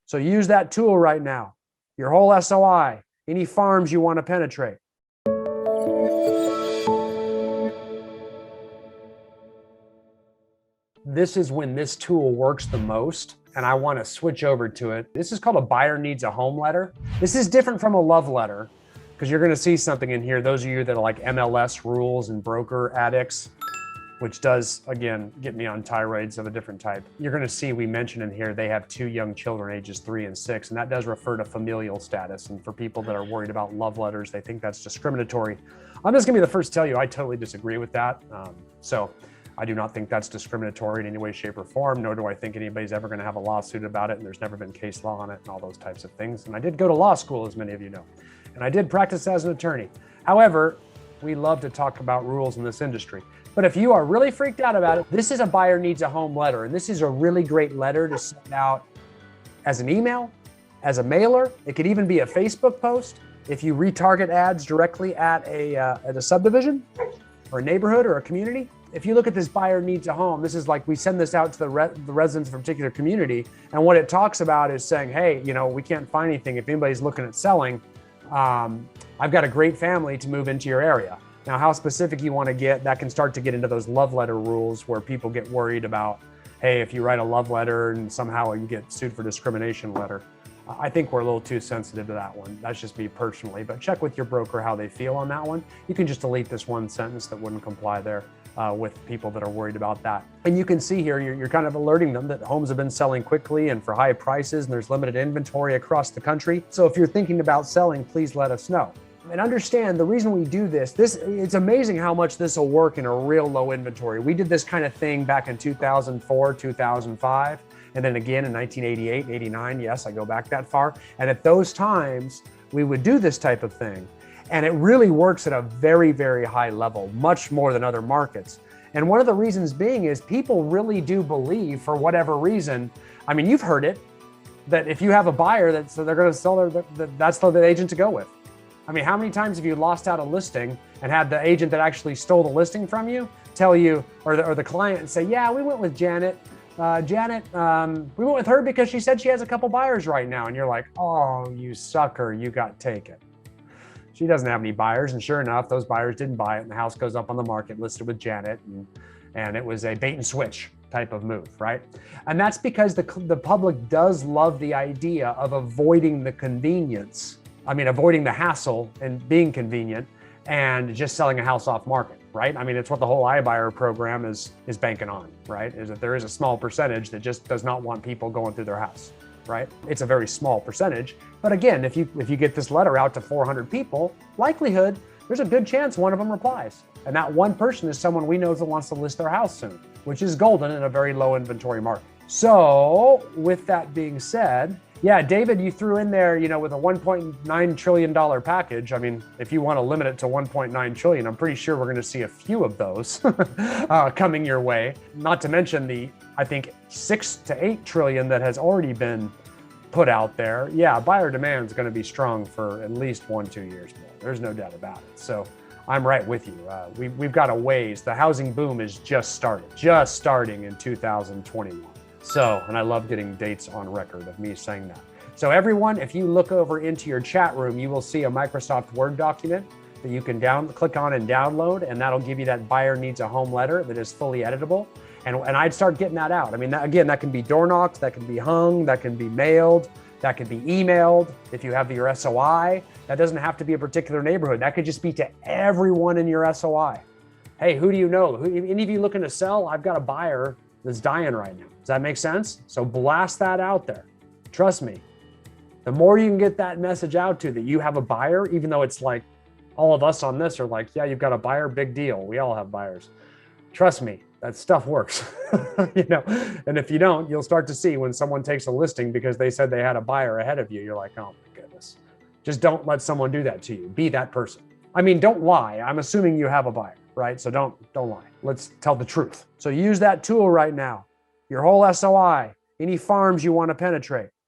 So use that tool right now. Your whole SOI, any farms you want to penetrate. This is when this tool works the most, and I want to switch over to it. This is called a buyer needs a home letter. This is different from a love letter because you're going to see something in here. Those of you that are like MLS rules and broker addicts, which does, again, get me on tirades of a different type. You're going to see we mention in here they have 2 young children, ages 3 and 6, and that does refer to familial status. And for people that are worried about love letters, they think that's discriminatory. I'm just going to be the first to tell you I totally disagree with that. So I do not think that's discriminatory in any way, shape, or form, nor do I think anybody's ever going to have a lawsuit about it, and there's never been case law on it and all those types of things. And I did go to law school, as many of you know, and I did practice as an attorney. However, we love to talk about rules in this industry. But if you are really freaked out about it, this is a buyer needs a home letter. And this is a really great letter to send out as an email, as a mailer. It could even be a Facebook post. If you retarget ads directly at a subdivision or a neighborhood or a community. If you look at this buyer needs a home, this is like we send this out to the residents of a particular community. And what it talks about is saying, hey, you know, we can't find anything. If anybody's looking at selling, I've got a great family to move into your area. Now, how specific you want to get, that can start to get into those love letter rules where people get worried about, hey, if you write a love letter and somehow you get sued for discrimination letter. I think we're a little too sensitive to that one. That's just me personally, but check with your broker how they feel on that one. You can just delete this one sentence that wouldn't comply there with people that are worried about that. And you can see here, you're kind of alerting them that homes have been selling quickly and for high prices, and there's limited inventory across the country. So if you're thinking about selling, please let us know. And understand the reason we do this, it's amazing how much this will work in a real low inventory. We did this kind of thing back in 2004, 2005, and then again in 1988, 89. Yes, I go back that far. And at those times, we would do this type of thing. And it really works at a very, very high level, much more than other markets. And one of the reasons being is people really do believe, for whatever reason, I mean, you've heard it, that if you have a buyer that they're going to sell, that's the agent to go with. I mean, how many times have you lost out a listing and had the agent that actually stole the listing from you tell you, or the client say, yeah, we went with Janet. We went with her because she said she has a couple buyers right now. And you're like, oh, you sucker, you got taken. She doesn't have any buyers. And sure enough, those buyers didn't buy it. And the house goes up on the market listed with Janet. And it was a bait and switch type of move, right? And that's because the public does love the idea of avoiding the convenience. I mean, avoiding the hassle and being convenient and just selling a house off market, right? I mean, it's what the whole iBuyer program is banking on, right? Is that there is a small percentage that just does not want people going through their house, right? It's a very small percentage. But again, if you get this letter out to 400 people, likelihood, there's a good chance one of them replies. And that one person is someone we know that wants to list their house soon, which is golden in a very low inventory market. So with that being said, yeah, David, you threw in there, you know, with a $1.9 trillion package. I mean, if you want to limit it to 1.9 trillion, I'm pretty sure we're going to see a few of those coming your way. Not to mention the, I think, 6 to 8 trillion that has already been put out there. Yeah, buyer demand is going to be strong for at least 1-2 years more. There's no doubt about it. So I'm right with you. We've got a ways. The housing boom is just starting in 2021. So, and I love getting dates on record of me saying that. So everyone, if you look over into your chat room, you will see a Microsoft Word document that you can click on and download, and that'll give you that buyer needs a home letter that is fully editable. And I'd start getting that out. I mean, again, that can be door knocked, that can be hung, that can be mailed, that can be emailed. If you have your SOI, that doesn't have to be a particular neighborhood. That could just be to everyone in your SOI. Hey, who do you know? Any of you looking to sell? I've got a buyer that's dying right now. Does that make sense? So blast that out there. Trust me, the more you can get that message out to that you have a buyer, even though it's like all of us on this are like, yeah, you've got a buyer, big deal. We all have buyers. Trust me, that stuff works, you know? And if you don't, you'll start to see when someone takes a listing because they said they had a buyer ahead of you, you're like, oh my goodness. Just don't let someone do that to you. Be that person. I mean, don't lie. I'm assuming you have a buyer, right? So don't lie. Let's tell the truth. So use that tool right now. Your whole SOI, any farms you want to penetrate.